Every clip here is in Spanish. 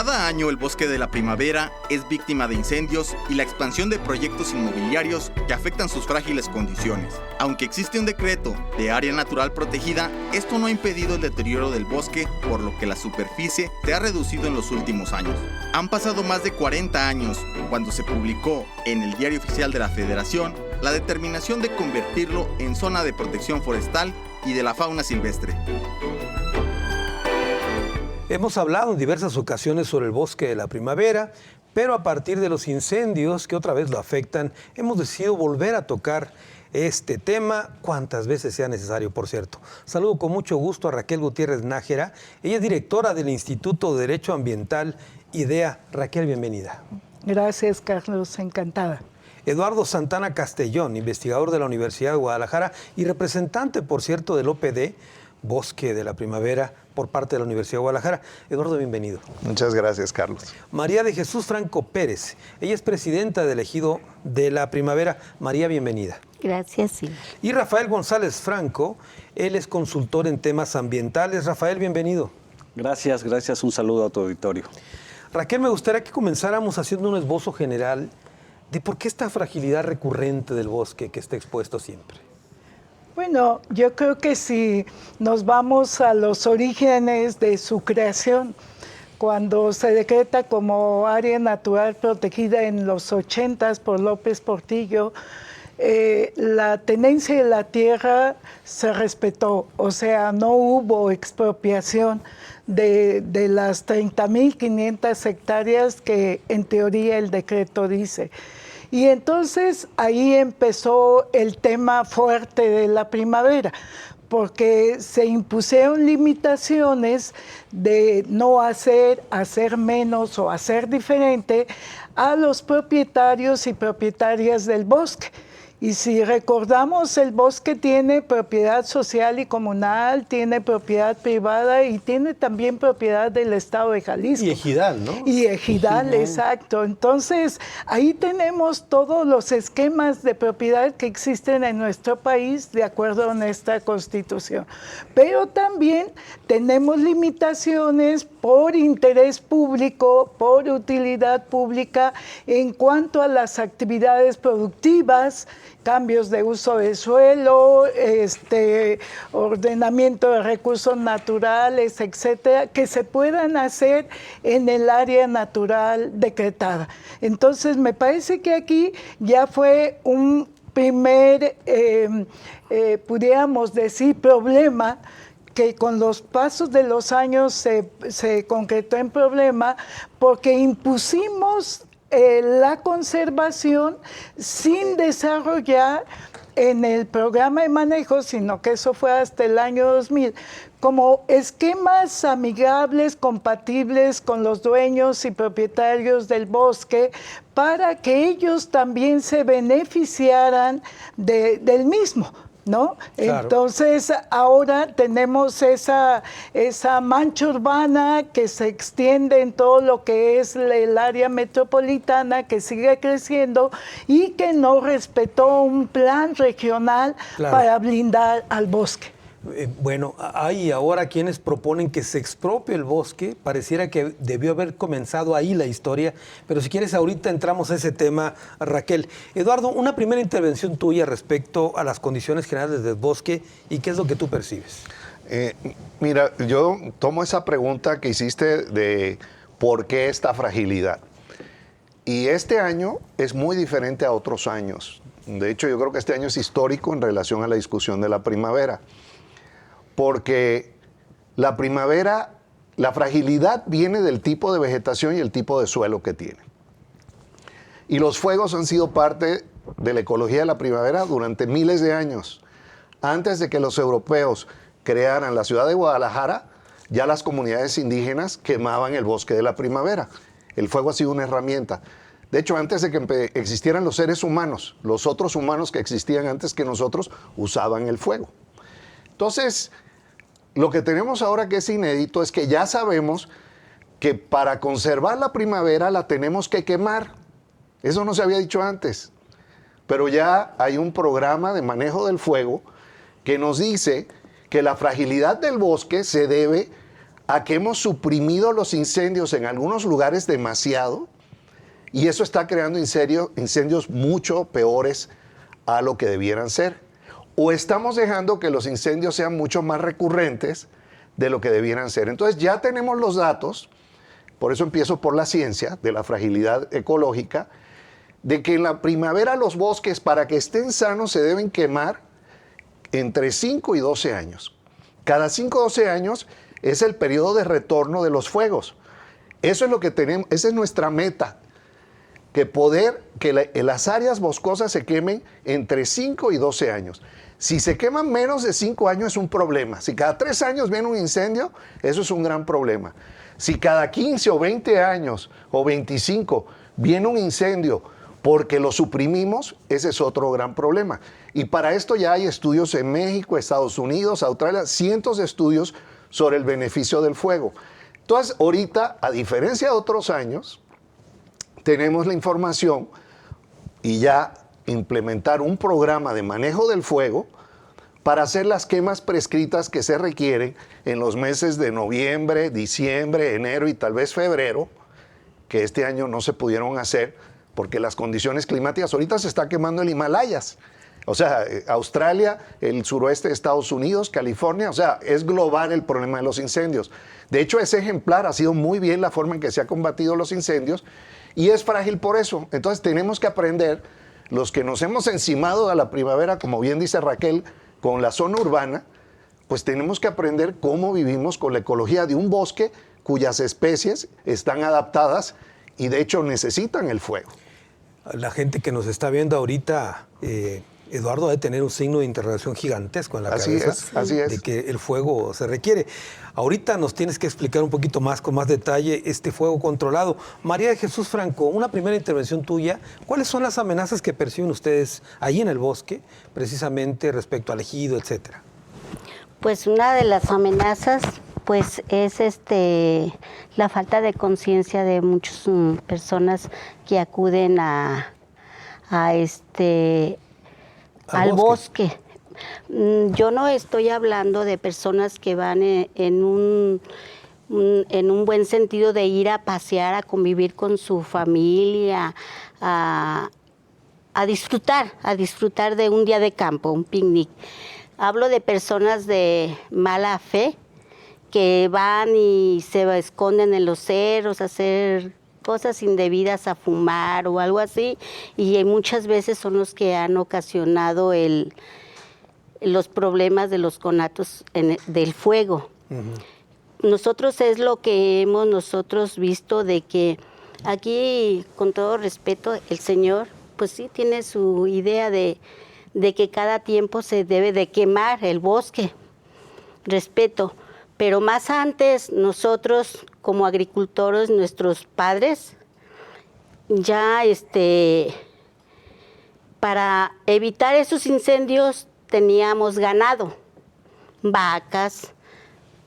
Cada año el bosque de la primavera es víctima de incendios y la expansión de proyectos inmobiliarios que afectan sus frágiles condiciones. Aunque existe un decreto de área natural protegida, esto no ha impedido el deterioro del bosque, por lo que la superficie se ha reducido en los últimos años. Han pasado más de 40 años cuando se publicó en el Diario Oficial de la Federación la determinación de convertirlo en zona de protección forestal y de la fauna silvestre. Hemos hablado en diversas ocasiones sobre el bosque de la primavera, pero a partir de los incendios que otra vez lo afectan, hemos decidido volver a tocar este tema cuantas veces sea necesario, por cierto. Saludo con mucho gusto a Raquel Gutiérrez Nájera. Ella es directora del Instituto de Derecho Ambiental IDEA. Raquel, bienvenida. Gracias, Carlos. Encantada. Eduardo Santana Castellón, investigador de la Universidad de Guadalajara y representante, por cierto, del OPD, Bosque de la Primavera, por parte de la Universidad de Guadalajara. Eduardo, bienvenido. Muchas gracias, Carlos. María de Jesús Franco Pérez. Ella es presidenta del Ejido de la Primavera. María, bienvenida. Gracias, sí. Y Rafael González Franco, él es consultor en temas ambientales. Rafael, bienvenido. Gracias. Un saludo a tu auditorio. Raquel, me gustaría que comenzáramos haciendo un esbozo general de por qué esta fragilidad recurrente del bosque que está expuesto siempre. Bueno, yo creo que si nos vamos a los orígenes de su creación, cuando se decreta como área natural protegida en los 80s por López Portillo, la tenencia de la tierra se respetó, o sea, no hubo expropiación de las 30.500 hectáreas que en teoría el decreto dice. Y entonces ahí empezó el tema fuerte de la primavera, porque se impusieron limitaciones de no hacer menos o hacer diferente a los propietarios y propietarias del bosque. Y si recordamos, el bosque tiene propiedad social y comunal, tiene propiedad privada y tiene también propiedad del Estado de Jalisco. Y ejidal, ¿no? Y ejidal, exacto. Entonces, ahí tenemos todos los esquemas de propiedad que existen en nuestro país de acuerdo a nuestra Constitución. Pero también tenemos limitaciones por interés público, por utilidad pública, en cuanto a las actividades productivas, cambios de uso de suelo, ordenamiento de recursos naturales, etcétera, que se puedan hacer en el área natural decretada. Entonces, me parece que aquí ya fue un primer, pudiéramos decir, problema que con los pasos de los años se concretó en problema porque impusimos la conservación sin desarrollar en el programa de manejo, sino que eso fue hasta el año 2000, como esquemas amigables, compatibles con los dueños y propietarios del bosque, para que ellos también se beneficiaran del mismo, ¿no? Claro. Entonces, ahora tenemos esa mancha urbana que se extiende en todo lo que es el área metropolitana, que sigue creciendo y que no respetó un plan regional para blindar al bosque. Bueno, hay ahora quienes proponen que se expropie el bosque. Pareciera que debió haber comenzado ahí la historia, pero si quieres ahorita entramos a ese tema, Raquel. Eduardo, una primera intervención tuya respecto a las condiciones generales del bosque y qué es lo que tú percibes. Mira, yo tomo esa pregunta que hiciste de por qué esta fragilidad. Y este año es muy diferente a otros años. De hecho, yo creo que este año es histórico en relación a la discusión de la primavera. Porque la primavera, la fragilidad viene del tipo de vegetación y el tipo de suelo que tiene. Y los fuegos han sido parte de la ecología de la primavera durante miles de años. Antes de que los europeos crearan la ciudad de Guadalajara, ya las comunidades indígenas quemaban el bosque de la primavera. El fuego ha sido una herramienta. De hecho, antes de que existieran los seres humanos, los otros humanos que existían antes que nosotros usaban el fuego. Entonces, lo que tenemos ahora que es inédito es que ya sabemos que para conservar la primavera la tenemos que quemar. Eso no se había dicho antes. Pero ya hay un programa de manejo del fuego que nos dice que la fragilidad del bosque se debe a que hemos suprimido los incendios en algunos lugares demasiado, y eso está creando incendios mucho peores a lo que debieran ser. O estamos dejando que los incendios sean mucho más recurrentes de lo que debieran ser. Entonces ya tenemos los datos, por eso empiezo por la ciencia de la fragilidad ecológica, de que en la primavera los bosques, para que estén sanos, se deben quemar entre 5 y 12 años. Cada 5 o 12 años es el periodo de retorno de los fuegos. Eso es lo que tenemos, esa es nuestra meta, que las áreas boscosas se quemen entre 5 y 12 años. Si se queman menos de 5 años es un problema. Si cada 3 años viene un incendio, eso es un gran problema. Si cada 15 o 20 años o 25 viene un incendio porque lo suprimimos, ese es otro gran problema. Y para esto ya hay estudios en México, Estados Unidos, Australia, cientos de estudios sobre el beneficio del fuego. Entonces, ahorita, a diferencia de otros años, tenemos la información y ya implementar un programa de manejo del fuego para hacer las quemas prescritas que se requieren en los meses de noviembre, diciembre, enero y tal vez febrero, que este año no se pudieron hacer porque las condiciones climáticas, ahorita se está quemando el Himalayas, o sea, Australia, el suroeste de Estados Unidos, California, o sea, es global el problema de los incendios. De hecho, ese ejemplar ha sido muy bien la forma en que se ha combatido los incendios y es frágil por eso. Entonces tenemos que aprender, los que nos hemos encimado a la primavera, como bien dice Raquel, con la zona urbana, pues tenemos que aprender cómo vivimos con la ecología de un bosque cuyas especies están adaptadas y de hecho necesitan el fuego. La gente que nos está viendo ahorita, Eduardo, debe tener un signo de interrogación gigantesco en la cabeza. Así es. De que el fuego se requiere. Ahorita nos tienes que explicar un poquito más, con más detalle, este fuego controlado. María de Jesús Franco, una primera intervención tuya. ¿Cuáles son las amenazas que perciben ustedes ahí en el bosque, precisamente respecto al ejido, etcétera? Pues una de las amenazas pues es la falta de conciencia de muchas personas que acuden al bosque. Yo no estoy hablando de personas que van en un buen sentido de ir a pasear, a convivir con su familia, a disfrutar de un día de campo, un picnic. Hablo de personas de mala fe que van y se esconden en los cerros a hacer cosas indebidas, a fumar o algo así, y muchas veces son los que han ocasionado los problemas de los conatos del fuego. Uh-huh. Nosotros es lo que hemos nosotros visto, de que aquí, con todo respeto, el Señor, pues sí tiene su idea de que cada tiempo se debe de quemar el bosque, respeto. Pero más antes, nosotros como agricultores, nuestros padres, ya para evitar esos incendios teníamos ganado, vacas,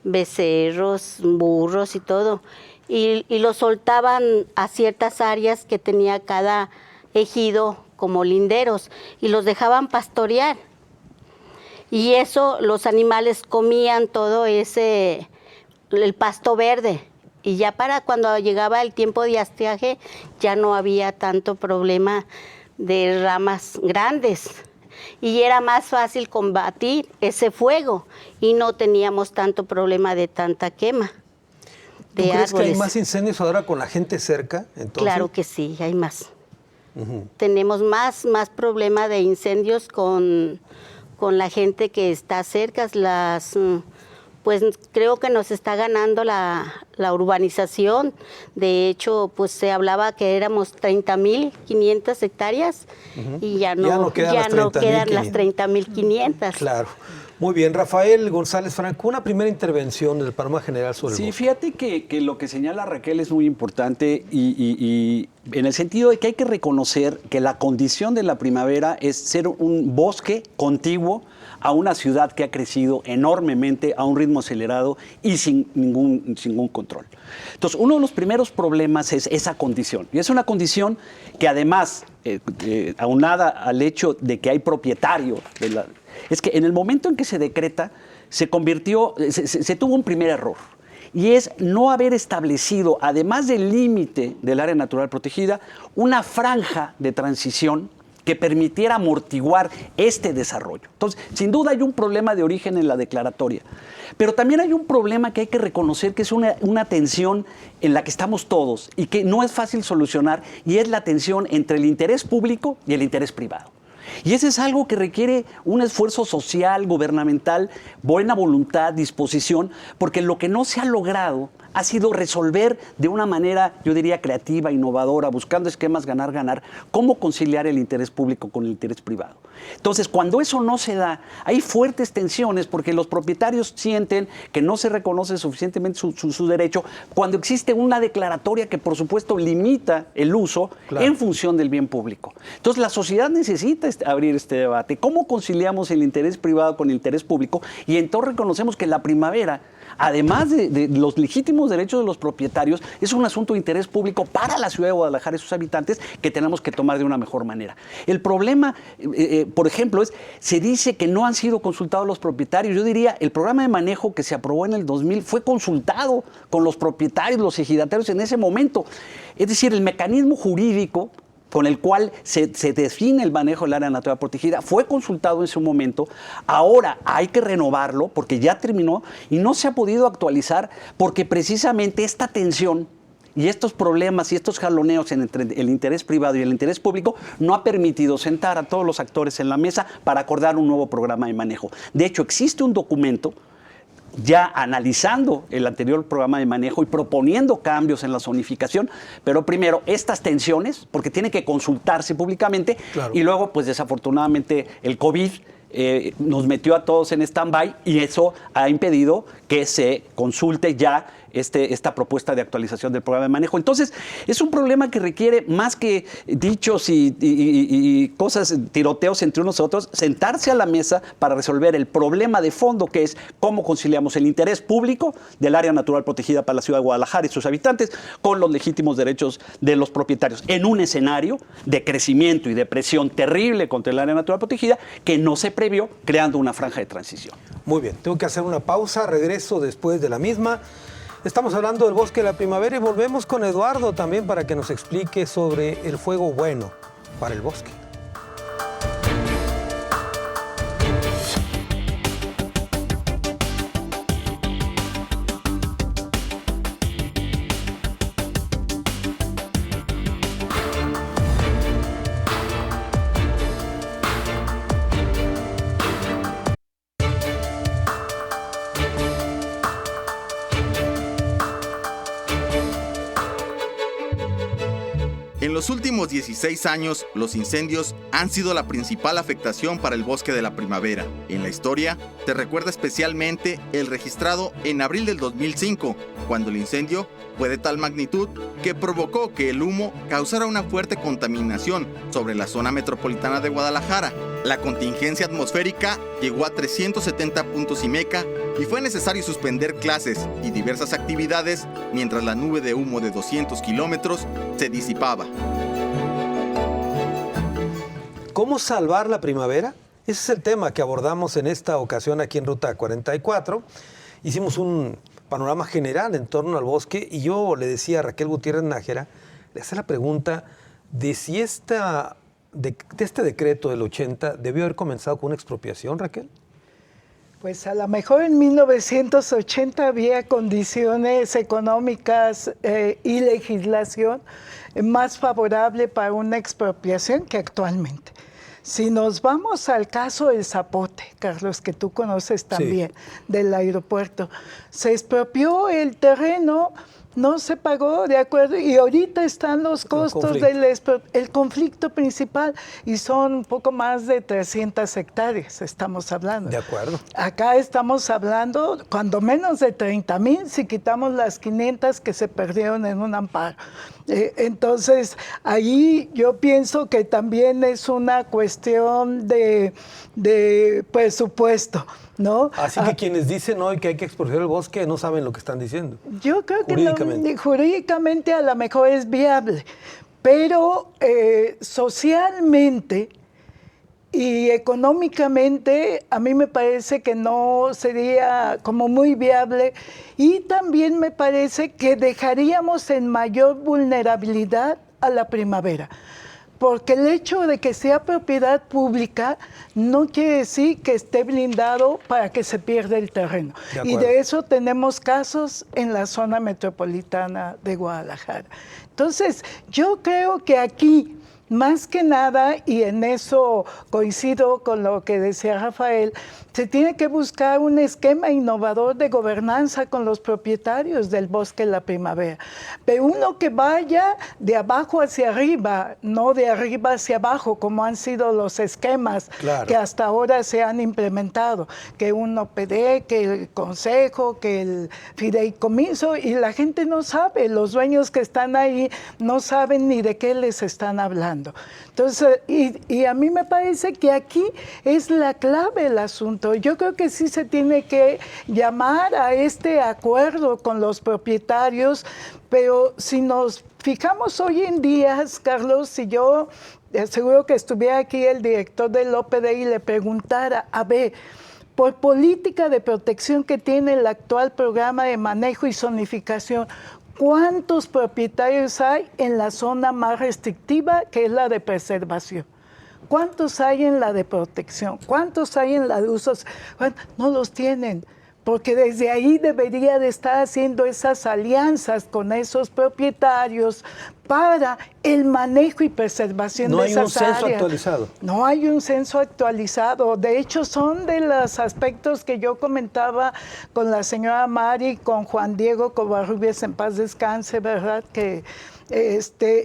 becerros, burros y todo, y los soltaban a ciertas áreas que tenía cada ejido como linderos, y los dejaban pastorear. Y eso, los animales comían todo el pasto verde. Y ya para cuando llegaba el tiempo de estiaje, ya no había tanto problema de ramas grandes. Y era más fácil combatir ese fuego. Y no teníamos tanto problema de tanta quema de ¿Tú crees árboles. que hay más incendios ahora con la gente cerca? Entonces? Claro que sí, hay más. Uh-huh. Tenemos más problema de incendios con la gente que está cerca, pues creo que nos está ganando la urbanización. De hecho, pues se hablaba que éramos 30.500 hectáreas, uh-huh, y ya no quedan las 30.500. Claro. Muy bien, Rafael González Franco, una primera intervención del panorama general sobre el bosque. Sí, fíjate que lo que señala Raquel es muy importante y en el sentido de que hay que reconocer que la condición de la primavera es ser un bosque contiguo a una ciudad que ha crecido enormemente a un ritmo acelerado y sin ningún control. Entonces, uno de los primeros problemas es esa condición. Y es una condición que además, aunada al hecho de que hay propietario es que en el momento en que se decreta, se tuvo un primer error. y es no haber establecido, además del límite del área natural protegida, una franja de transición que permitiera amortiguar este desarrollo. Entonces, sin duda hay un problema de origen en la declaratoria, pero también hay un problema que hay que reconocer que es una tensión en la que estamos todos y que no es fácil solucionar, y es la tensión entre el interés público y el interés privado. Y ese es algo que requiere un esfuerzo social, gubernamental, buena voluntad, disposición, porque lo que no se ha logrado ha sido resolver de una manera, yo diría, creativa, innovadora, buscando esquemas ganar-ganar, cómo conciliar el interés público con el interés privado. Entonces, cuando eso no se da, hay fuertes tensiones porque los propietarios sienten que no se reconoce suficientemente su derecho cuando existe una declaratoria que, por supuesto, limita el uso en función del bien público. Entonces, la sociedad necesita abrir este debate. ¿Cómo conciliamos el interés privado con el interés público? Y entonces reconocemos que la primavera, además de los legítimos derechos de los propietarios, es un asunto de interés público para la ciudad de Guadalajara y sus habitantes que tenemos que tomar de una mejor manera. El problema, por ejemplo, se dice que no han sido consultados los propietarios. Yo diría, el programa de manejo que se aprobó en el 2000 fue consultado con los propietarios, los ejidatarios en ese momento. Es decir, el mecanismo jurídico con el cual se define el manejo del área natural protegida, fue consultado en su momento. Ahora hay que renovarlo porque ya terminó y no se ha podido actualizar porque precisamente esta tensión y estos problemas y estos jaloneos entre el interés privado y el interés público no ha permitido sentar a todos los actores en la mesa para acordar un nuevo programa de manejo. De hecho, existe un documento ya analizando el anterior programa de manejo y proponiendo cambios en la zonificación, pero primero estas tensiones, porque tiene que consultarse públicamente, y luego, pues desafortunadamente, el COVID nos metió a todos en stand-by y eso ha impedido que se consulte ya esta propuesta de actualización del programa de manejo. Entonces, es un problema que requiere más que dichos y cosas, tiroteos entre unos y otros, sentarse a la mesa para resolver el problema de fondo, que es cómo conciliamos el interés público del área natural protegida para la ciudad de Guadalajara y sus habitantes con los legítimos derechos de los propietarios en un escenario de crecimiento y de presión terrible contra el área natural protegida que no se previó, creando una franja de transición. Muy bien, tengo que hacer una pausa, regreso después de la misma. Estamos hablando del Bosque de la Primavera y volvemos con Eduardo también para que nos explique sobre el fuego bueno para el bosque. En los últimos 16 años, los incendios han sido la principal afectación para el Bosque de la Primavera. En la historia, se recuerda especialmente el registrado en abril del 2005, cuando el incendio fue de tal magnitud que provocó que el humo causara una fuerte contaminación sobre la zona metropolitana de Guadalajara. La contingencia atmosférica llegó a 370 puntos IMECA y fue necesario suspender clases y diversas actividades mientras la nube de humo de 200 kilómetros se disipaba. ¿Cómo salvar la primavera? Ese es el tema que abordamos en esta ocasión aquí en Ruta 44. Hicimos un panorama general en torno al bosque y yo le decía a Raquel Gutiérrez Nájera, le hacía la pregunta de si este decreto del 80 debió haber comenzado con una expropiación, Raquel. Pues a lo mejor en 1980 había condiciones económicas y legislación más favorable para una expropiación que actualmente. Si nos vamos al caso del Zapote, Carlos, que tú conoces también, del aeropuerto, se expropió el terreno, no se pagó, de acuerdo, y ahorita están los costos del conflicto principal y son un poco más de 300 hectáreas, estamos hablando. De acuerdo. Acá estamos hablando cuando menos de 30,000 si quitamos las 500 que se perdieron en un amparo. Entonces, ahí yo pienso que también es una cuestión de presupuesto, ¿no? Así que quienes dicen hoy que hay que expropiar el bosque no saben lo que están diciendo. Yo creo que jurídicamente a lo mejor es viable, pero socialmente y económicamente a mí me parece que no sería como muy viable, y también me parece que dejaríamos en mayor vulnerabilidad a la primavera. Porque el hecho de que sea propiedad pública no quiere decir que esté blindado para que se pierda el terreno. Y de eso tenemos casos en la zona metropolitana de Guadalajara. Entonces, yo creo que aquí, más que nada, y en eso coincido con lo que decía Rafael, se tiene que buscar un esquema innovador de gobernanza con los propietarios del bosque de la primavera. Pero uno que vaya de abajo hacia arriba, no de arriba hacia abajo, como han sido los esquemas que hasta ahora se han implementado. Que un OPD, que el consejo, que el fideicomiso, y la gente no sabe, los dueños que están ahí no saben ni de qué les están hablando. Entonces, y a mí me parece que aquí es la clave el asunto. Yo creo que sí se tiene que llamar a este acuerdo con los propietarios, pero si nos fijamos hoy en día, Carlos, si yo seguro que estuviera aquí el director del OPD y le preguntara, a ver, por política de protección que tiene el actual programa de manejo y zonificación, ¿cuántos propietarios hay en la zona más restrictiva, que es la de preservación? ¿Cuántos hay en la de protección? ¿Cuántos hay en la de usos? Bueno, no los tienen, porque desde ahí debería de estar haciendo esas alianzas con esos propietarios para el manejo y preservación de esas áreas. No hay un censo actualizado. No hay un censo actualizado. De hecho, son de los aspectos que yo comentaba con la señora Mari, con Juan Diego Covarrubias, en paz descanse, ¿verdad?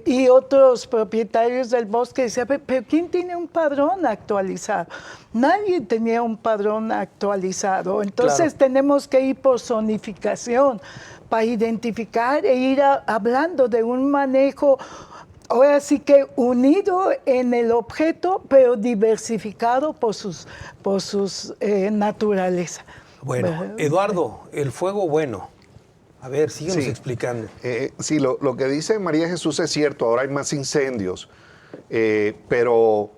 Y otros propietarios del bosque decían, pero ¿quién tiene un padrón actualizado? Nadie tenía un padrón actualizado. Entonces tenemos que ir por zonificación para identificar e ir hablando de un manejo, ahora sí que unido en el objeto, pero diversificado por sus naturaleza. Bueno, Eduardo, el fuego bueno. A ver, síguenos explicando. Sí, lo que dice María Jesús es cierto, ahora hay más incendios, pero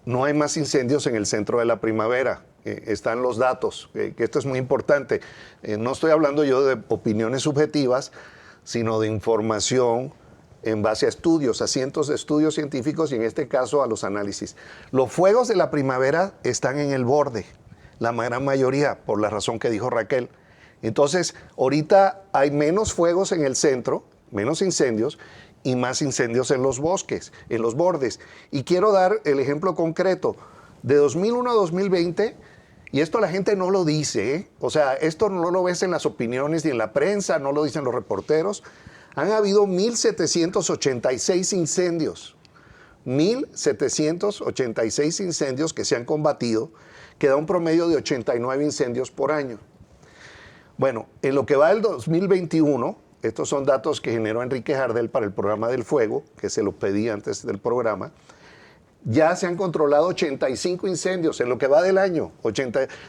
no hay más incendios en el centro de la primavera. Están los datos, que esto es muy importante. No estoy hablando yo de opiniones subjetivas, sino de información en base a estudios, a cientos de estudios científicos y en este caso a los análisis. Los fuegos de la primavera están en el borde, la gran mayoría, por la razón que dijo Raquel. Entonces, ahorita hay menos fuegos en el centro, menos incendios, y más incendios en los bosques, en los bordes. Y quiero dar el ejemplo concreto. De 2001 a 2020, y esto la gente no lo dice, ¿eh? O sea, esto no lo ves en las opiniones ni en la prensa, no lo dicen los reporteros, han habido 1,786 incendios. 1,786 incendios que se han combatido, que da un promedio de 89 incendios por año. Bueno, en lo que va del 2021, estos son datos que generó Enrique Jardel para el programa del fuego, que se los pedí antes del programa, ya se han controlado 85 incendios en lo que va del año. O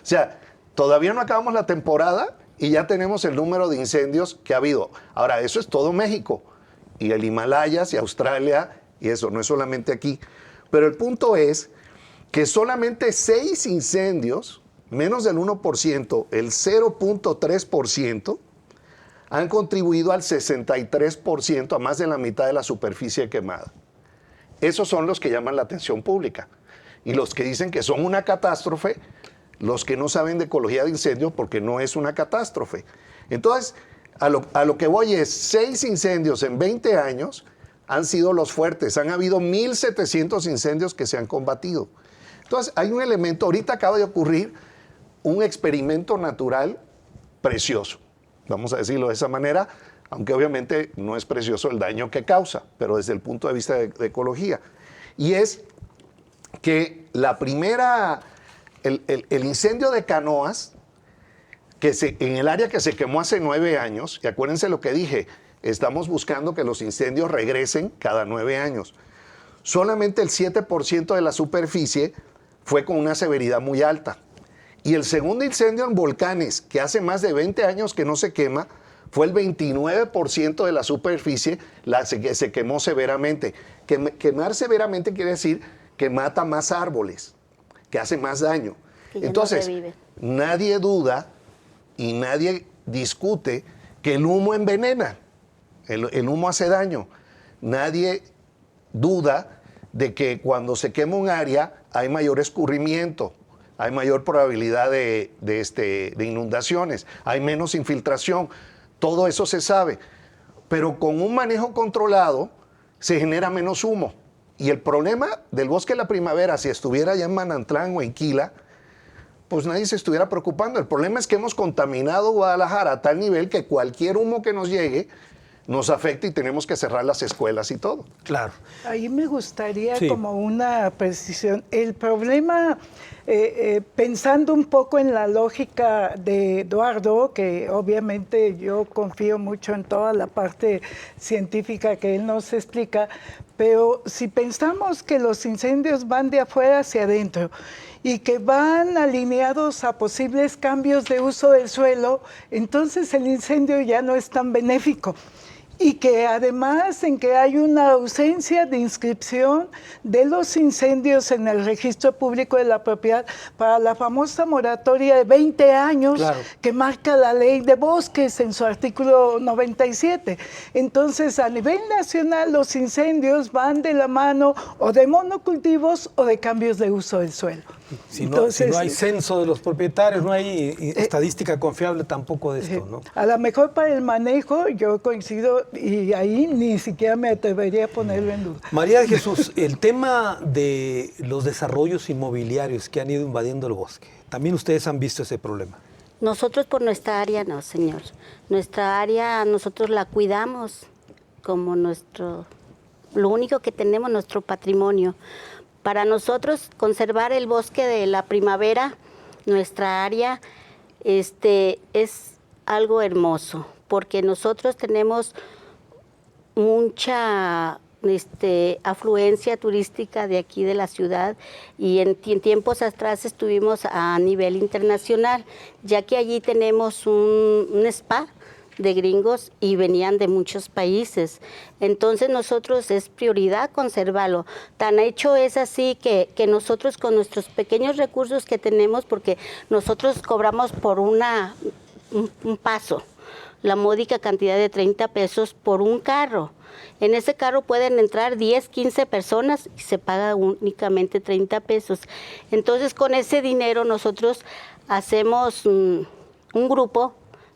sea, todavía no acabamos la temporada y ya tenemos el número de incendios que ha habido. Ahora, eso es todo México, y el Himalayas y Australia, y eso, no es solamente aquí. Pero el punto es que solamente 6 incendios, menos del 1%, el 0.3%, han contribuido al 63%, a más de la mitad de la superficie quemada. Esos son los que llaman la atención pública. Y los que dicen que son una catástrofe, los que no saben de ecología de incendios, porque no es una catástrofe. Entonces, a lo que voy es, 6 incendios en 20 años han sido los fuertes. Han habido 1,700 incendios que se han combatido. Entonces, hay un elemento, ahorita acaba de ocurrir un experimento natural precioso, vamos a decirlo de esa manera, aunque obviamente no es precioso el daño que causa, pero desde el punto de vista de ecología. Y es que el incendio de Canoas, en el área que se quemó hace 9 años, y acuérdense lo que dije, estamos buscando que los incendios regresen cada 9 años. Solamente el 7% de la superficie fue con una severidad muy alta. Y el segundo incendio en volcanes, que hace más de 20 años que no se quema, fue el 29% de la superficie que se quemó severamente. Quemar severamente quiere decir que mata más árboles. que hace más daño. Que ya no Entonces, revive. nadie duda y nadie discute que el humo envenena, el humo hace daño. Nadie duda de que cuando se quema un área hay mayor escurrimiento, hay mayor probabilidad de inundaciones, hay menos infiltración, todo eso se sabe. Pero con un manejo controlado se genera menos humo. Y el problema del bosque de la primavera, si estuviera ya en Manantlán o en Quila, pues nadie se estuviera preocupando. El problema es que hemos contaminado Guadalajara a tal nivel que cualquier humo que nos llegue nos afecta y tenemos que cerrar las escuelas y todo. Claro. Ahí me gustaría Sí. como una precisión. El problema, pensando un poco en la lógica de Eduardo, que obviamente yo confío mucho en toda la parte científica que él nos explica, pero si pensamos que los incendios van de afuera hacia adentro y que van alineados a posibles cambios de uso del suelo, entonces el incendio ya no es tan benéfico. Y que además en que hay una ausencia de inscripción de los incendios en el registro público de la propiedad para la famosa moratoria de 20 años Claro. que marca la ley de bosques en su artículo 97. Entonces, a nivel nacional, los incendios van de la mano o de monocultivos o de cambios de uso del suelo. Si no hay censo de los propietarios, no hay estadística confiable tampoco de esto, ¿no? A lo mejor para el manejo, yo coincido, y ahí ni siquiera me atrevería a ponerlo en duda. María de Jesús, el tema de los desarrollos inmobiliarios que han ido invadiendo el bosque, también ustedes han visto ese problema. Nosotros por nuestra área no, señor. Nuestra área nosotros la cuidamos como lo único que tenemos, nuestro patrimonio. Para nosotros conservar el bosque de la primavera, nuestra área, es algo hermoso, porque nosotros tenemos mucha afluencia turística de aquí de la ciudad y en tiempos atrás estuvimos a nivel internacional, ya que allí tenemos un spa de gringos y venían de muchos países. Entonces nosotros es prioridad conservarlo. Tan hecho es así que nosotros con nuestros pequeños recursos que tenemos, porque nosotros cobramos por un paso, la módica cantidad de 30 pesos por un carro. En ese carro pueden entrar 10, 15 personas y se paga únicamente 30 pesos. Entonces con ese dinero nosotros hacemos un grupo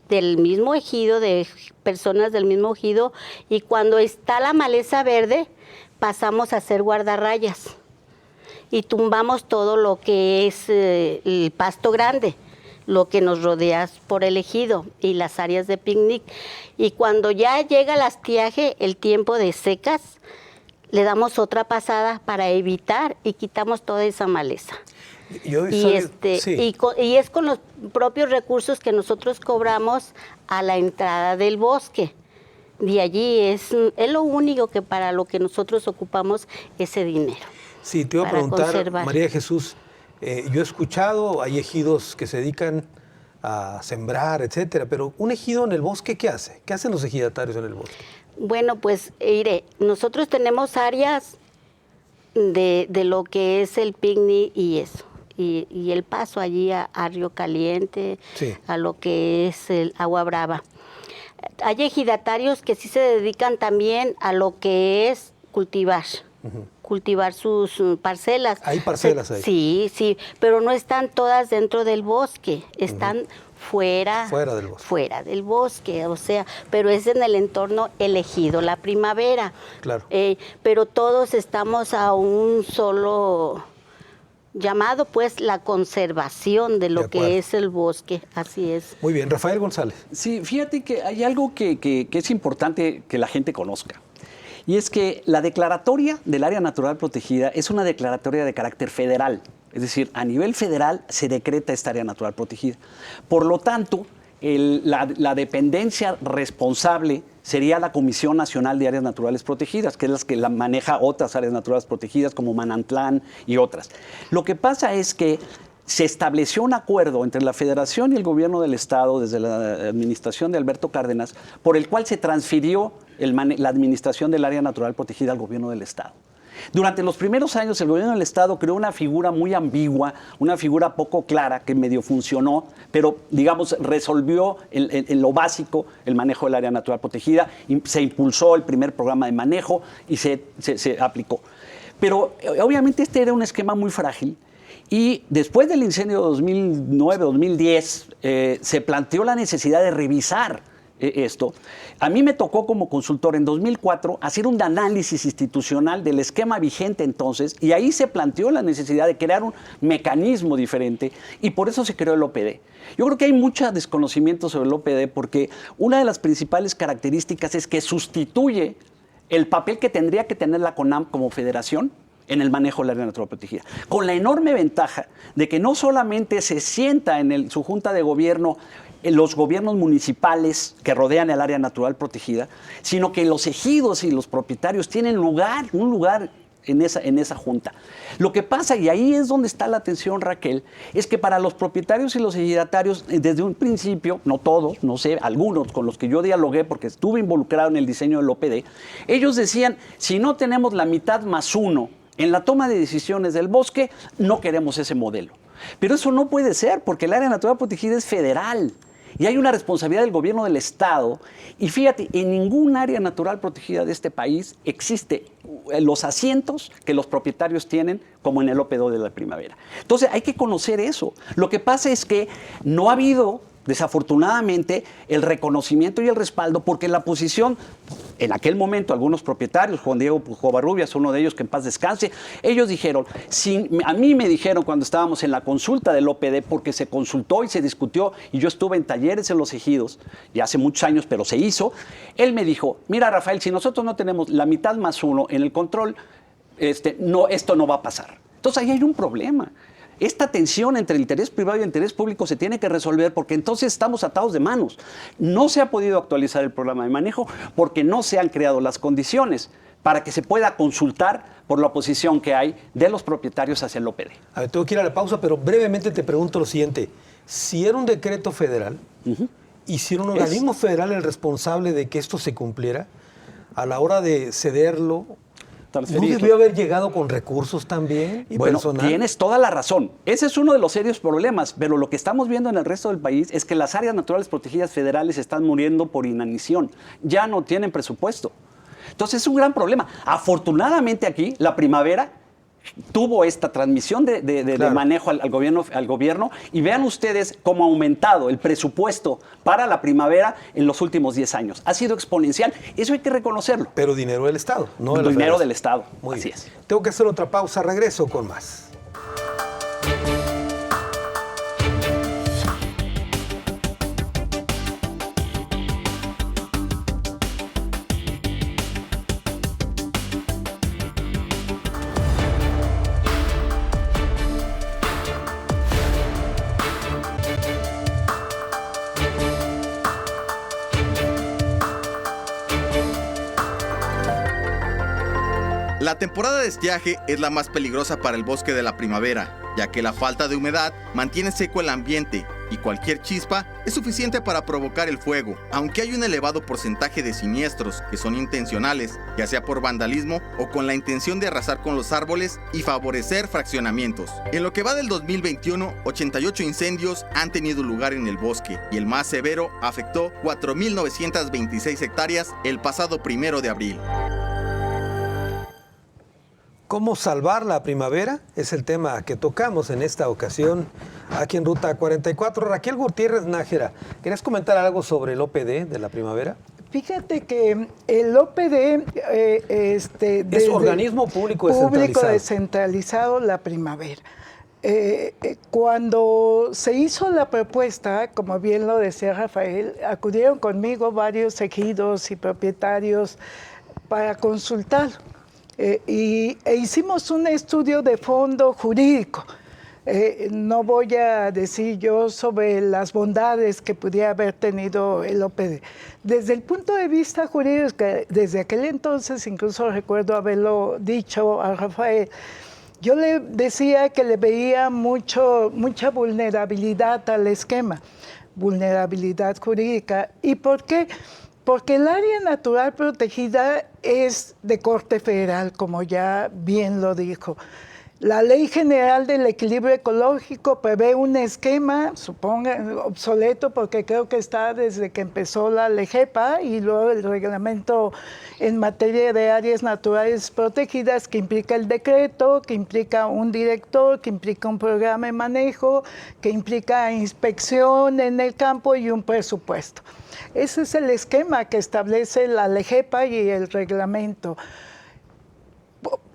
del mismo ejido, de personas del mismo ejido, y cuando está la maleza verde, pasamos a hacer guardarrayas y tumbamos todo lo que es el pasto grande, lo que nos rodea por el ejido y las áreas de picnic. Y cuando ya llega el hastiaje, el tiempo de secas, le damos otra pasada para evitar y quitamos toda esa maleza. Y es con los propios recursos que nosotros cobramos a la entrada del bosque. De allí es lo único que para lo que nosotros ocupamos ese dinero. Sí, te iba a preguntar, María Jesús, yo he escuchado, hay ejidos que se dedican a sembrar, etcétera, pero un ejido en el bosque, ¿qué hace? ¿Qué hacen los ejidatarios en el bosque? Bueno, pues, nosotros tenemos áreas de lo que es el picnic y eso. Y el paso allí a Río Caliente, sí, a lo que es el Agua Brava. Hay ejidatarios que sí se dedican también a lo que es cultivar, cultivar sus parcelas. ¿Hay parcelas ahí? Sí, pero no están todas dentro del bosque, están fuera del bosque, o sea, pero es en el entorno elegido, la primavera. Claro. Pero todos estamos a un solo llamado, pues, la conservación de lo que es el bosque, así es. Muy bien, Rafael González. Sí, fíjate que hay algo que es importante que la gente conozca, y es que la declaratoria del área natural protegida es una declaratoria de carácter federal, es decir, a nivel federal se decreta esta área natural protegida. Por lo tanto, la dependencia responsable sería la Comisión Nacional de Áreas Naturales Protegidas, que es la que maneja otras áreas naturales protegidas como Manantlán y otras. Lo que pasa es que se estableció un acuerdo entre la Federación y el Gobierno del Estado desde la administración de Alberto Cárdenas, por el cual se transfirió la administración del área natural protegida al Gobierno del Estado. Durante los primeros años el gobierno del Estado creó una figura muy ambigua, una figura poco clara que medio funcionó, pero digamos resolvió en lo básico el manejo del área natural protegida, se impulsó el primer programa de manejo y se aplicó. Pero obviamente este era un esquema muy frágil y después del incendio de 2009-2010 se planteó la necesidad de revisar esto. A mí me tocó como consultor en 2004 hacer un análisis institucional del esquema vigente entonces y ahí se planteó la necesidad de crear un mecanismo diferente y por eso se creó el OPD. Yo creo que hay mucho desconocimiento sobre el OPD porque una de las principales características es que sustituye el papel que tendría que tener la CONAM como federación en el manejo del área natural protegida, con la enorme ventaja de que no solamente se sienta en su junta de gobierno en los gobiernos municipales que rodean el área natural protegida, sino que los ejidos y los propietarios tienen un lugar en esa junta. Lo que pasa, y ahí es donde está la atención, Raquel, es que para los propietarios y los ejidatarios, desde un principio, no todos, no sé, algunos con los que yo dialogué porque estuve involucrado en el diseño del OPD, ellos decían, si no tenemos la mitad más uno en la toma de decisiones del bosque, no queremos ese modelo. Pero eso no puede ser porque el área natural protegida es federal. Y hay una responsabilidad del gobierno del Estado. Y fíjate, en ningún área natural protegida de este país existe los asientos que los propietarios tienen como en el OPD de la Primavera. Entonces hay que conocer eso. Lo que pasa es que no ha habido, desafortunadamente, el reconocimiento y el respaldo porque la posición, en aquel momento algunos propietarios, Juan Diego Covarrubias, uno de ellos que en paz descanse, ellos dijeron, a mí me dijeron cuando estábamos en la consulta del OPD, porque se consultó y se discutió, y yo estuve en talleres en los ejidos, ya hace muchos años, pero se hizo, él me dijo, mira Rafael, si nosotros no tenemos la mitad más uno en el control, esto no va a pasar. Entonces ahí hay un problema. Esta tensión entre el interés privado y el interés público se tiene que resolver porque entonces estamos atados de manos. No se ha podido actualizar el programa de manejo porque no se han creado las condiciones para que se pueda consultar por la oposición que hay de los propietarios hacia el OPD. A ver, tengo que ir a la pausa, pero brevemente te pregunto lo siguiente. Si era un decreto federal y si era un organismo federal el responsable de que esto se cumpliera, a la hora de cederlo, ¿no debió haber llegado con recursos también y personal? Tienes toda la razón. Ese es uno de los serios problemas, pero lo que estamos viendo en el resto del país es que las áreas naturales protegidas federales están muriendo por inanición. Ya no tienen presupuesto. Entonces es un gran problema. Afortunadamente aquí, la Primavera tuvo esta transmisión de manejo al gobierno y vean ustedes cómo ha aumentado el presupuesto para la Primavera en los últimos 10 años. Ha sido exponencial. Eso hay que reconocerlo. Pero dinero del Estado, no de la dinero del Estado. Muy Así bien. es. Tengo que hacer otra pausa. Regreso con más. La temporada de estiaje es la más peligrosa para el bosque de la primavera, ya que la falta de humedad mantiene seco el ambiente y cualquier chispa es suficiente para provocar el fuego, aunque hay un elevado porcentaje de siniestros que son intencionales, ya sea por vandalismo o con la intención de arrasar con los árboles y favorecer fraccionamientos. En lo que va del 2021, 88 incendios han tenido lugar en el bosque y el más severo afectó 4.926 hectáreas el pasado 1 de abril. ¿Cómo salvar la primavera? Es el tema que tocamos en esta ocasión aquí en Ruta 44. Raquel Gutiérrez Nájera, ¿querías comentar algo sobre el OPD de la primavera? Fíjate que el OPD es organismo público descentralizado la primavera. Cuando se hizo la propuesta, como bien lo decía Rafael, acudieron conmigo varios ejidos y propietarios para consultar. E hicimos un estudio de fondo jurídico. No voy a decir yo sobre las bondades que pudiera haber tenido el OPD. Desde el punto de vista jurídico, desde aquel entonces, incluso recuerdo haberlo dicho a Rafael, yo le decía que le veía mucha vulnerabilidad al esquema, vulnerabilidad jurídica. ¿Y por qué? Porque el área natural protegida es de corte federal, como ya bien lo dijo. La Ley General del Equilibrio Ecológico prevé un esquema, supongo obsoleto porque creo que está desde que empezó la LEGEPA y luego el reglamento en materia de áreas naturales protegidas, que implica el decreto, que implica un director, que implica un programa de manejo, que implica inspección en el campo y un presupuesto. Ese es el esquema que establece la LEGEPA y el reglamento.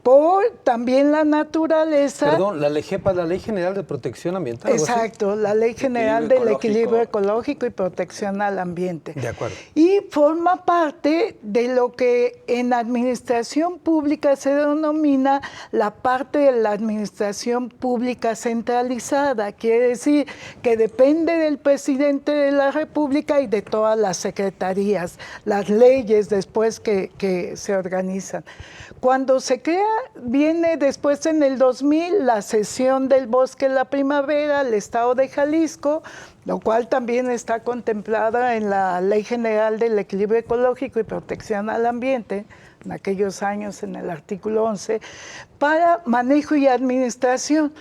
Por también la naturaleza. Perdón, la LEGEPA, la Ley General de Protección Ambiental. Exacto, la Ley General del Equilibrio Ecológico y Protección al Ambiente. De acuerdo. Y forma parte de lo que en administración pública se denomina la parte de la administración pública centralizada. Quiere decir que depende del presidente de la República y de todas las secretarías, las leyes después que se organizan. Cuando se crea, viene después en el 2000 la cesión del bosque La Primavera al Estado de Jalisco, lo cual también está contemplada en la Ley General del Equilibrio Ecológico y Protección al Ambiente, en aquellos años en el artículo 11, para manejo y administración.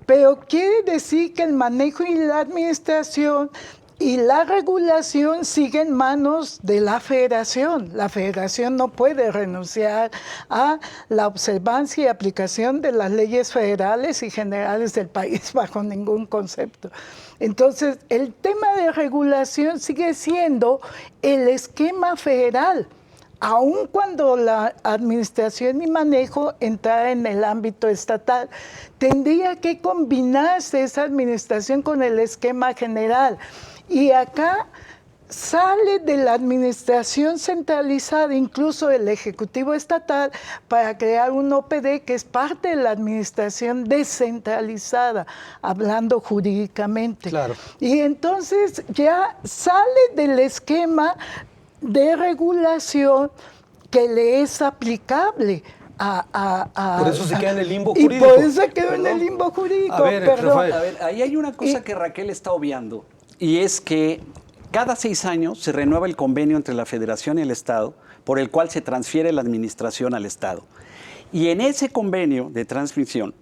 Pero quiere decir que el manejo y la administración y la regulación sigue en manos de la Federación. La Federación no puede renunciar a la observancia y aplicación de las leyes federales y generales del país bajo ningún concepto. Entonces, el tema de regulación sigue siendo el esquema federal, aun cuando la administración y manejo entra en el ámbito estatal. Tendría que combinarse esa administración con el esquema general. Y acá sale de la administración centralizada, incluso el Ejecutivo Estatal, para crear un OPD que es parte de la administración descentralizada, hablando jurídicamente. Claro. Y entonces ya sale del esquema de regulación que le es aplicable por eso se queda en el limbo jurídico. Y por eso quedó en el limbo jurídico. A ver, Perdón. A ver, ahí hay una cosa que Raquel está obviando, y es que cada 6 años se renueva el convenio entre la Federación y el Estado, por el cual se transfiere la administración al Estado. Y en ese convenio de transmisión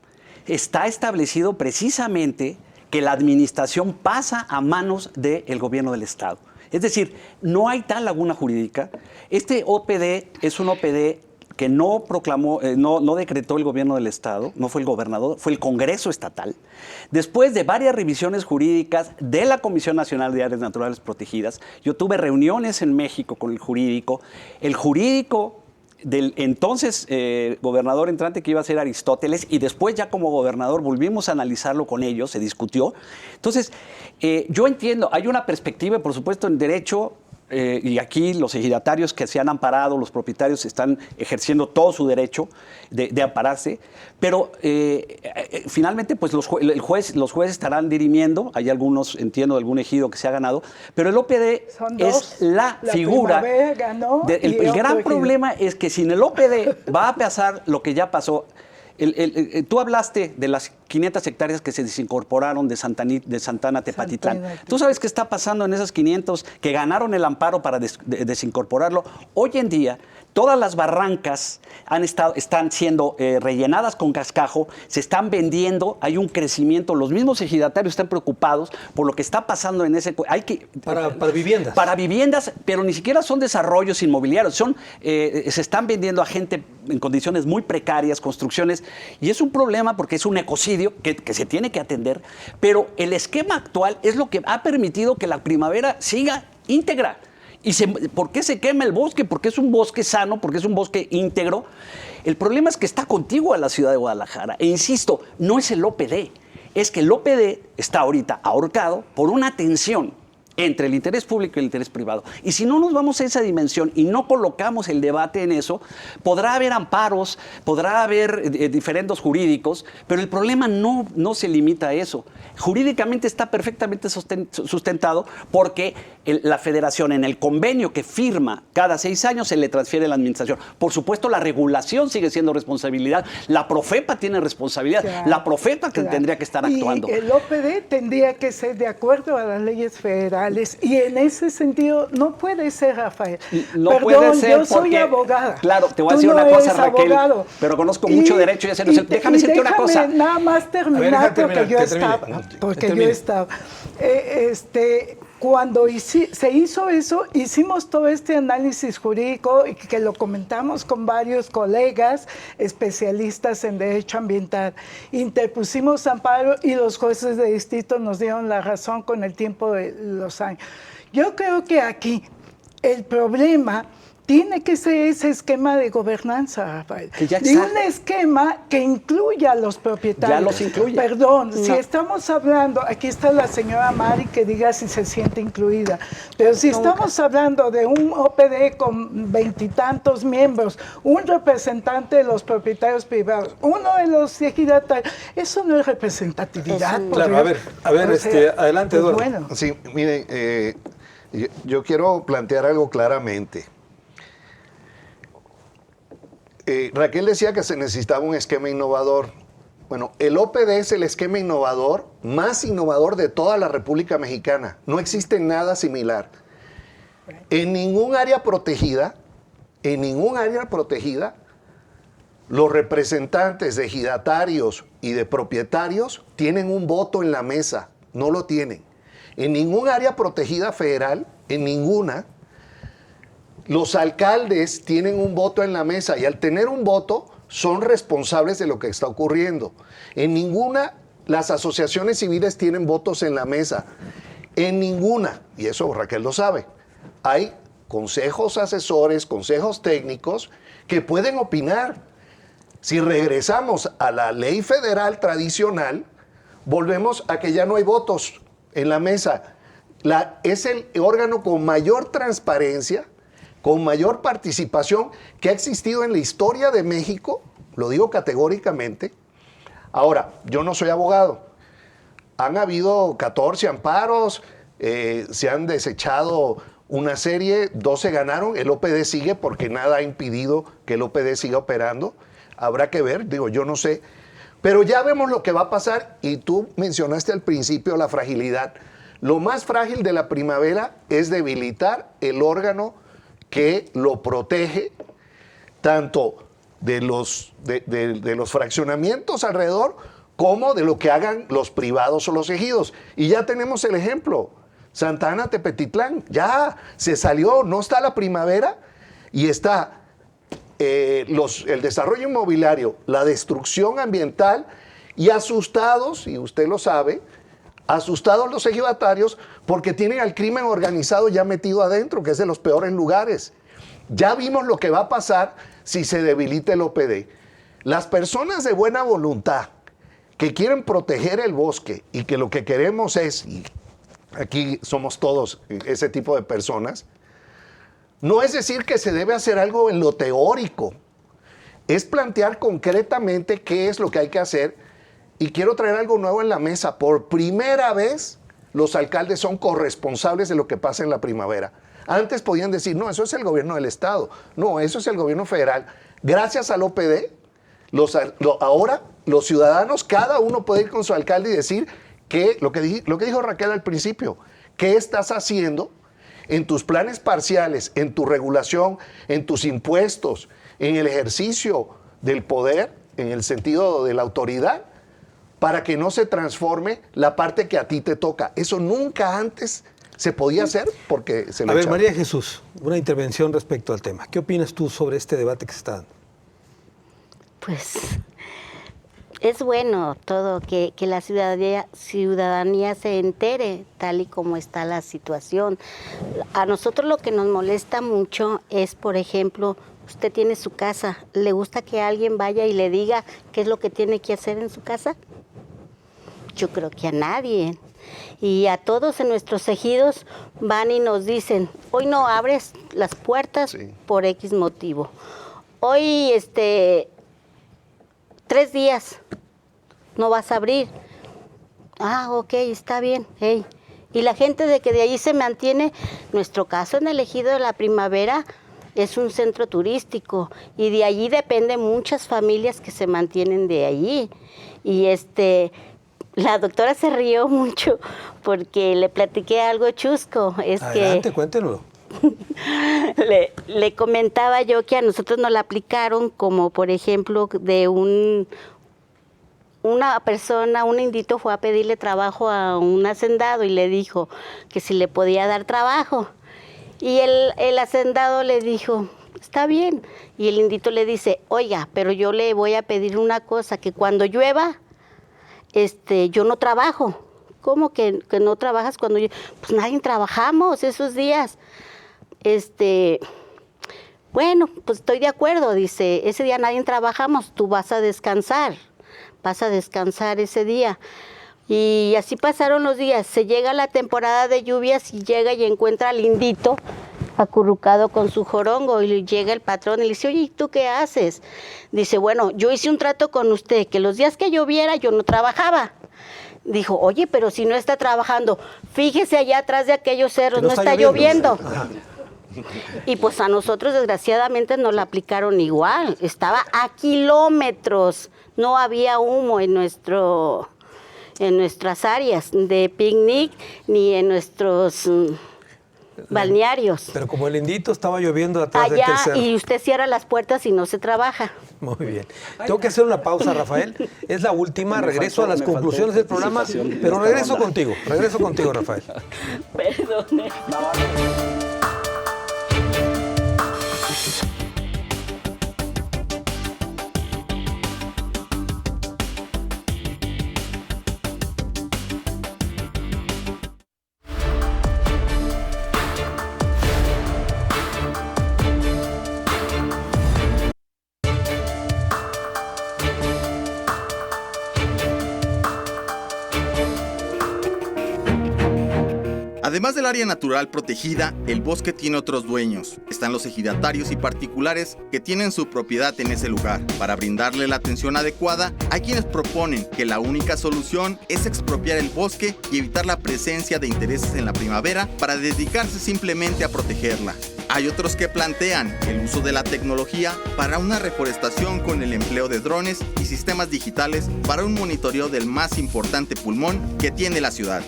está establecido precisamente que la administración pasa a manos del gobierno del Estado. Es decir, no hay tal laguna jurídica. Este OPD es un OPD que no proclamó, no decretó el gobierno del Estado, no fue el gobernador, fue el Congreso Estatal. Después de varias revisiones jurídicas de la Comisión Nacional de Áreas Naturales Protegidas, yo tuve reuniones en México con el jurídico del entonces gobernador entrante, que iba a ser Aristóteles, y después ya como gobernador volvimos a analizarlo con ellos, se discutió. Entonces, yo entiendo, hay una perspectiva, por supuesto, en derecho, y aquí los ejidatarios que se han amparado, los propietarios están ejerciendo todo su derecho de ampararse, pero finalmente pues los jueces estarán dirimiendo. Hay algunos, entiendo, algún ejido que se ha ganado, pero el OPD es la figura. El gran problema es que sin el OPD va a pasar lo que ya pasó. Tú hablaste de las 500 hectáreas que se desincorporaron de Santana Tepatitlán. ¿Tú sabes qué está pasando en esas 500 que ganaron el amparo para desincorporarlo? Hoy en día, todas las barrancas están siendo rellenadas con cascajo, se están vendiendo, hay un crecimiento. Los mismos ejidatarios están preocupados por lo que está pasando en ese... Para viviendas. Para viviendas, pero ni siquiera son desarrollos inmobiliarios. Se están vendiendo a gente en condiciones muy precarias, construcciones, y es un problema porque es un ecocidio que se tiene que atender, pero el esquema actual es lo que ha permitido que la primavera siga íntegra. ¿Por qué se quema el bosque? Porque es un bosque sano, porque es un bosque íntegro. El problema es que está contiguo a la ciudad de Guadalajara. E insisto, no es el OPD, es que el OPD está ahorita ahorcado por una tensión entre el interés público y el interés privado. Y si no nos vamos a esa dimensión y no colocamos el debate en eso, podrá haber amparos, podrá haber diferendos jurídicos, pero el problema no se limita a eso. Jurídicamente está perfectamente sustentado porque la federación en el convenio que firma cada 6 años se le transfiere la administración. Por supuesto, la regulación sigue siendo responsabilidad. La Profepa tiene responsabilidad. Claro, la Profepa claro. tendría que estar actuando. Y el OPD tendría que ser de acuerdo a las leyes federales. Y en ese sentido no puede ser, Rafael. No Perdón, puede ser yo soy porque, abogada. Claro, te voy a Tú decir no una cosa, eres Raquel, abogado. pero conozco mucho derecho y ese no es el... Déjame decirte una cosa. Nada más terminar, A ver, porque yo que estaba. termine. Porque Termine. yo estaba. Cuando se hizo eso, hicimos todo este análisis jurídico y que lo comentamos con varios colegas especialistas en derecho ambiental. Interpusimos amparo y los jueces de distrito nos dieron la razón con el tiempo de los años. Yo creo que aquí el problema tiene que ser ese esquema de gobernanza, Rafael. Que ya y está. un esquema que incluya a los propietarios. Ya los incluye. Perdón, si No. estamos hablando, aquí está la señora Mari que diga si se siente incluida, pero si estamos hablando de un OPD con 20 y tantos miembros, un representante de los propietarios privados, uno de los ejidatarios, eso no es representatividad. Eso no. por Claro, Dios. a ver, O sea, adelante, pues Eduardo. bueno. Sí, mire, yo quiero plantear algo claramente. Raquel decía que se necesitaba un esquema innovador. Bueno, el OPD es el esquema innovador, más innovador de toda la República Mexicana. No existe nada similar. En ningún área protegida, los representantes de ejidatarios y de propietarios tienen un voto en la mesa. No lo tienen. En ningún área protegida federal, en ninguna, los alcaldes tienen un voto en la mesa y al tener un voto son responsables de lo que está ocurriendo. En ninguna, las asociaciones civiles tienen votos en la mesa. En ninguna, y eso Raquel lo sabe, hay consejos asesores, consejos técnicos que pueden opinar. Si regresamos a la ley federal tradicional, volvemos a que ya no hay votos en la mesa. Es el órgano con mayor transparencia, con mayor participación que ha existido en la historia de México, lo digo categóricamente. Ahora, yo no soy abogado. Han habido 14 amparos, se han desechado una serie, 12 ganaron, el OPD sigue porque nada ha impedido que el OPD siga operando. Habrá que ver, digo, yo no sé. Pero ya vemos lo que va a pasar y tú mencionaste al principio la fragilidad. Lo más frágil de la primavera es debilitar el órgano que lo protege tanto de los fraccionamientos alrededor como de lo que hagan los privados o los ejidos. Y ya tenemos el ejemplo. Santa Ana, Tepetitlán, ya se salió, no está la primavera y está el desarrollo inmobiliario, la destrucción ambiental y asustados, y usted lo sabe, asustados los ejidatarios porque tienen al crimen organizado ya metido adentro, que es de los peores lugares. Ya vimos lo que va a pasar si se debilita el OPD. Las personas de buena voluntad que quieren proteger el bosque y que lo que queremos es, y aquí somos todos ese tipo de personas, no es decir que se debe hacer algo en lo teórico, es plantear concretamente qué es lo que hay que hacer. Y quiero traer algo nuevo en la mesa. Por primera vez, los alcaldes son corresponsables de lo que pasa en la primavera. Antes podían decir, no, eso es el gobierno del estado. No, eso es el gobierno federal. Gracias al OPD, ahora los ciudadanos, cada uno puede ir con su alcalde y decir que lo que dijo Raquel al principio, ¿qué estás haciendo en tus planes parciales, en tu regulación, en tus impuestos, en el ejercicio del poder, en el sentido de la autoridad, para que no se transforme la parte que a ti te toca? Eso nunca antes se podía hacer porque se lo A ver, echaron. María Jesús, una intervención respecto al tema. ¿Qué opinas tú sobre este debate que se está dando? Pues es bueno todo que la ciudadanía se entere tal y como está la situación. A nosotros lo que nos molesta mucho es, por ejemplo, usted tiene su casa, ¿le gusta que alguien vaya y le diga qué es lo que tiene que hacer en su casa? Yo creo que a nadie. Y a todos en nuestros ejidos van y nos dicen, hoy no abres las puertas Sí. por X motivo. Hoy 3 días no vas a abrir. Ah, ok, está bien. Hey. Y la gente de que de ahí se mantiene, nuestro caso en el Ejido de la Primavera es un centro turístico y de allí dependen muchas familias que se mantienen de allí. Y la doctora se rió mucho porque le platiqué algo chusco. Adelante, cuéntenoslo. Le comentaba yo que a nosotros nos la aplicaron como, por ejemplo, de una persona, un indito fue a pedirle trabajo a un hacendado y le dijo que si le podía dar trabajo. Y el hacendado le dijo, está bien. Y el indito le dice, oiga, pero yo le voy a pedir una cosa, que cuando llueva, yo no trabajo. ¿Cómo que no trabajas cuando llueve? Pues nadie trabajamos esos días. Bueno, pues estoy de acuerdo, dice, ese día nadie trabajamos, tú vas a descansar ese día. Y así pasaron los días, se llega la temporada de lluvias y llega y encuentra al indito acurrucado con su jorongo y llega el patrón y le dice, oye, ¿y tú qué haces? Dice, bueno, yo hice un trato con usted, que los días que lloviera yo no trabajaba. Dijo, oye, pero si no está trabajando, fíjese allá atrás de aquellos cerros, no está lloviendo. Y pues a nosotros desgraciadamente nos la aplicaron igual, estaba a kilómetros, no había humo en nuestras áreas de picnic ni en nuestros balnearios. Pero como el indito estaba lloviendo atrás de allá aquel cerro. y usted cierra las puertas y no se trabaja. Muy bien. Tengo que hacer una pausa, Rafael. Es la última. Regreso a las conclusiones del programa, pero regreso contigo, Rafael. Perdone. Además del área natural protegida, el bosque tiene otros dueños. Están los ejidatarios y particulares que tienen su propiedad en ese lugar. Para brindarle la atención adecuada, hay quienes proponen que la única solución es expropiar el bosque y evitar la presencia de intereses en la primavera para dedicarse simplemente a protegerla. Hay otros que plantean el uso de la tecnología para una reforestación con el empleo de drones y sistemas digitales para un monitoreo del más importante pulmón que tiene la ciudad.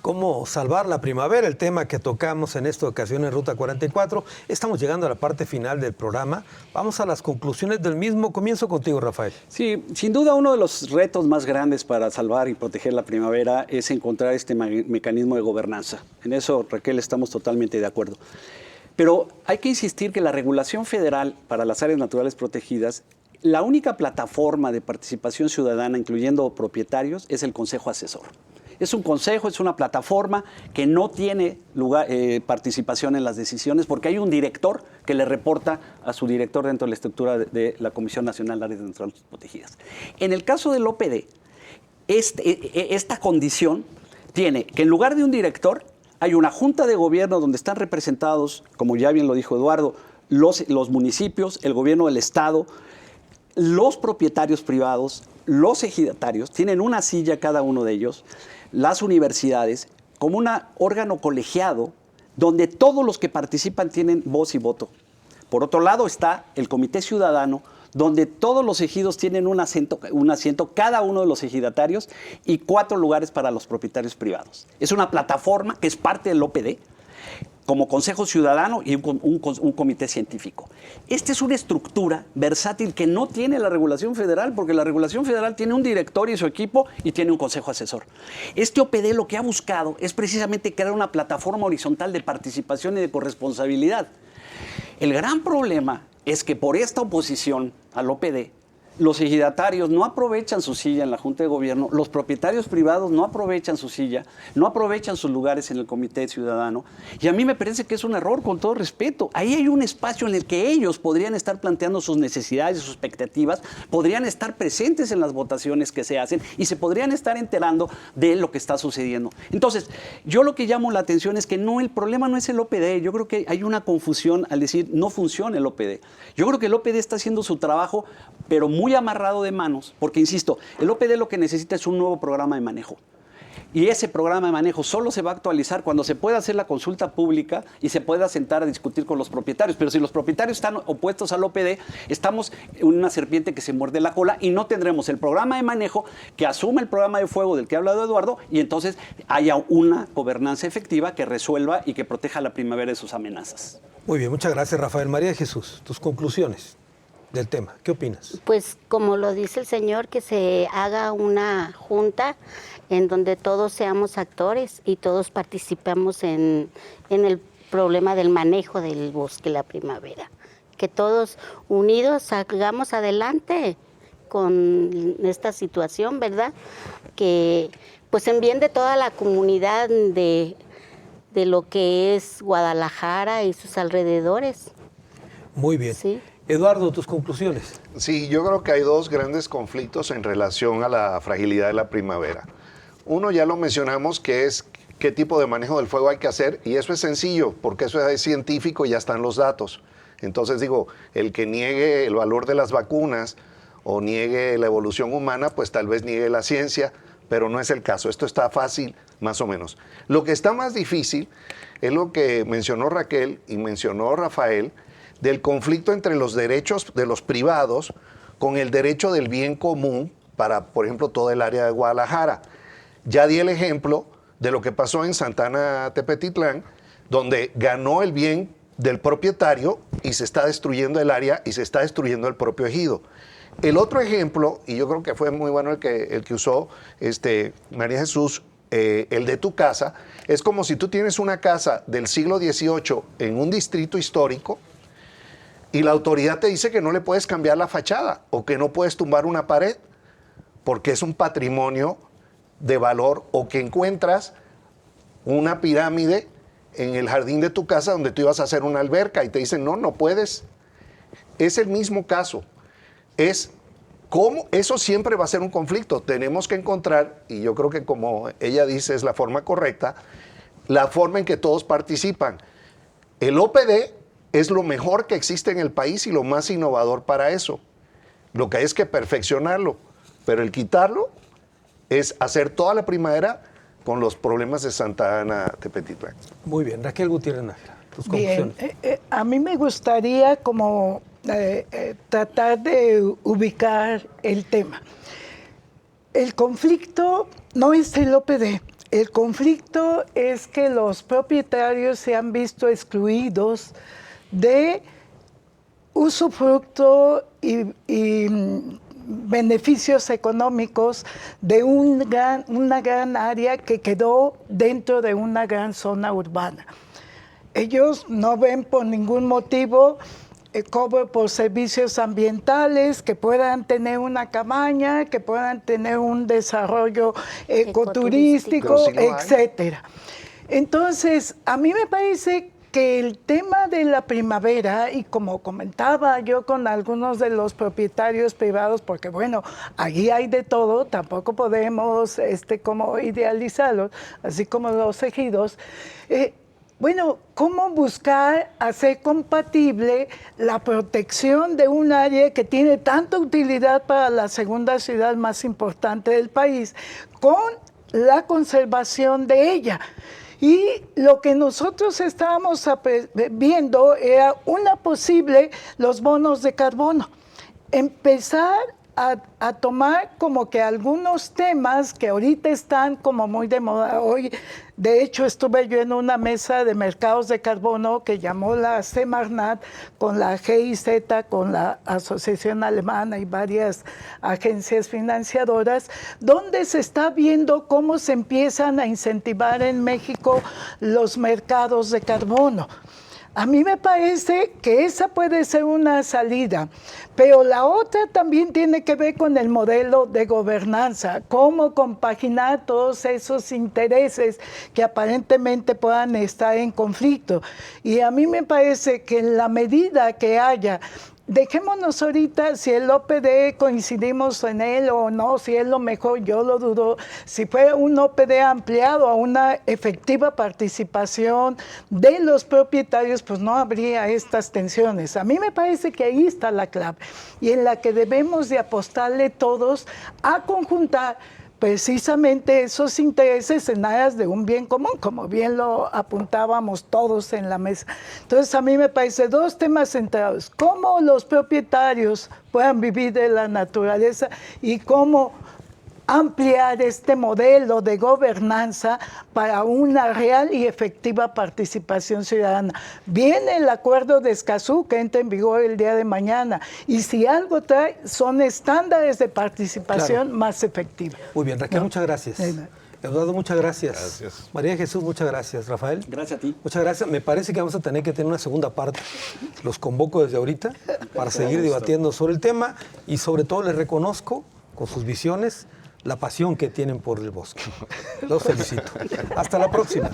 ¿Cómo salvar la primavera? El tema que tocamos en esta ocasión en Ruta 44. Estamos llegando a la parte final del programa. Vamos a las conclusiones del mismo. Comienzo contigo, Rafael. Sí, sin duda uno de los retos más grandes para salvar y proteger la primavera es encontrar este mecanismo de gobernanza. En eso, Raquel, estamos totalmente de acuerdo. Pero hay que insistir que la regulación federal para las áreas naturales protegidas, la única plataforma de participación ciudadana, incluyendo propietarios, es el Consejo Asesor. Es un consejo, es una plataforma que no tiene participación en las decisiones porque hay un director que le reporta a su director dentro de la estructura de la Comisión Nacional de Áreas Naturales Protegidas. En el caso del OPD, esta condición tiene que en lugar de un director hay una junta de gobierno donde están representados, como ya bien lo dijo Eduardo, los municipios, el gobierno del estado, los propietarios privados, los ejidatarios, tienen una silla cada uno de ellos, las universidades, como un órgano colegiado donde todos los que participan tienen voz y voto. Por otro lado está el Comité Ciudadano, donde todos los ejidos tienen un asiento cada uno de los ejidatarios y 4 lugares para los propietarios privados. Es una plataforma que es parte del OPD, como Consejo Ciudadano y un comité científico. Esta es una estructura versátil que no tiene la regulación federal, porque la regulación federal tiene un director y su equipo y tiene un consejo asesor. Este OPD lo que ha buscado es precisamente crear una plataforma horizontal de participación y de corresponsabilidad. El gran problema es que por esta oposición al OPD, los ejidatarios no aprovechan su silla en la Junta de Gobierno, los propietarios privados no aprovechan su silla, no aprovechan sus lugares en el Comité Ciudadano. Y a mí me parece que es un error, con todo respeto. Ahí hay un espacio en el que ellos podrían estar planteando sus necesidades, sus expectativas, podrían estar presentes en las votaciones que se hacen y se podrían estar enterando de lo que está sucediendo. Entonces, yo lo que llamo la atención es que el problema no es el OPD. Yo creo que hay una confusión al decir no funciona el OPD. Yo creo que el OPD está haciendo su trabajo, pero muy amarrado de manos, porque insisto, el OPD lo que necesita es un nuevo programa de manejo. Y ese programa de manejo solo se va a actualizar cuando se pueda hacer la consulta pública y se pueda sentar a discutir con los propietarios. Pero si los propietarios están opuestos al OPD, estamos en una serpiente que se muerde la cola y no tendremos el programa de manejo que asuma el programa de fuego del que ha hablado Eduardo y entonces haya una gobernanza efectiva que resuelva y que proteja a la primavera de sus amenazas. Muy bien, muchas gracias, Rafael. María de Jesús, tus conclusiones del tema. ¿Qué opinas? Pues como lo dice el señor, que se haga una junta en donde todos seamos actores y todos participemos en el problema del manejo del bosque la primavera. Que todos unidos salgamos adelante con esta situación, ¿verdad? Que pues en bien de toda la comunidad de lo que es Guadalajara y sus alrededores. Muy bien. Sí. Eduardo, tus conclusiones. Sí, yo creo que hay dos grandes conflictos en relación a la fragilidad de la primavera. Uno ya lo mencionamos, que es qué tipo de manejo del fuego hay que hacer, y eso es sencillo, porque eso es científico y ya están los datos. Entonces digo, el que niegue el valor de las vacunas o niegue la evolución humana, pues tal vez niegue la ciencia, pero no es el caso. Esto está fácil, más o menos. Lo que está más difícil es lo que mencionó Raquel y mencionó Rafael, del conflicto entre los derechos de los privados con el derecho del bien común para, por ejemplo, todo el área de Guadalajara. Ya di el ejemplo de lo que pasó en Santana Tepetitlán, donde ganó el bien del propietario y se está destruyendo el área y se está destruyendo el propio ejido. El otro ejemplo, y yo creo que fue muy bueno el que usó María Jesús, el de tu casa, es como si tú tienes una casa del siglo XVIII en un distrito histórico y la autoridad te dice que no le puedes cambiar la fachada o que no puedes tumbar una pared porque es un patrimonio de valor, o que encuentras una pirámide en el jardín de tu casa donde tú ibas a hacer una alberca y te dicen no puedes. Es el mismo caso. Es como eso siempre va a ser un conflicto. Tenemos que encontrar, y yo creo que como ella dice es la forma correcta, la forma en que todos participan. El OPD es lo mejor que existe en el país y lo más innovador para eso. Lo que hay es que perfeccionarlo, pero el quitarlo es hacer toda la primavera con los problemas de Santa Ana Tepetitlán. Muy bien, Raquel Gutiérrez Nájera, tus Bien, conclusiones. a mí me gustaría como tratar de ubicar el tema. El conflicto no es el OPD, el conflicto es que los propietarios se han visto excluidos de usufructo y beneficios económicos de una gran área que quedó dentro de una gran zona urbana. Ellos no ven por ningún motivo cobro por servicios ambientales, que puedan tener una cabaña, que puedan tener un desarrollo ecoturístico, etcétera. Entonces, a mí me parece que el tema de la primavera, y como comentaba yo con algunos de los propietarios privados, porque bueno, allí hay de todo, tampoco podemos como idealizarlos, así como los ejidos, bueno, ¿cómo buscar hacer compatible la protección de un área que tiene tanta utilidad para la segunda ciudad más importante del país con la conservación de ella? Y lo que nosotros estábamos viendo era una posible, los bonos de carbono. Empezar a tomar como que algunos temas que ahorita están como muy de moda. Hoy, de hecho, estuve yo en una mesa de mercados de carbono que llamó la Semarnat con la GIZ, con la Asociación Alemana y varias agencias financiadoras, donde se está viendo cómo se empiezan a incentivar en México los mercados de carbono. A mí me parece que esa puede ser una salida, pero la otra también tiene que ver con el modelo de gobernanza, cómo compaginar todos esos intereses que aparentemente puedan estar en conflicto. Y a mí me parece que en la medida que haya, dejémonos ahorita si el OPD coincidimos en él o no, si es lo mejor, yo lo dudo. Si fuera un OPD ampliado a una efectiva participación de los propietarios, pues no habría estas tensiones. A mí me parece que ahí está la clave y en la que debemos de apostarle todos a conjuntar precisamente esos intereses en aras de un bien común, como bien lo apuntábamos todos en la mesa. Entonces, a mí me parece 2 temas centrados: cómo los propietarios puedan vivir de la naturaleza y cómo ampliar este modelo de gobernanza para una real y efectiva participación ciudadana. Viene el acuerdo de Escazú que entra en vigor el día de mañana, y si algo trae son estándares de participación más efectiva. Muy bien, Raquel, muchas gracias. Eduardo, muchas gracias. Gracias. María Jesús, muchas gracias. Rafael. Gracias a ti. Muchas gracias. Me parece que vamos a tener que tener una segunda parte. Los convoco desde ahorita para seguir debatiendo sobre el tema, y sobre todo les reconozco con sus visiones la pasión que tienen por el bosque. Los felicito. Hasta la próxima.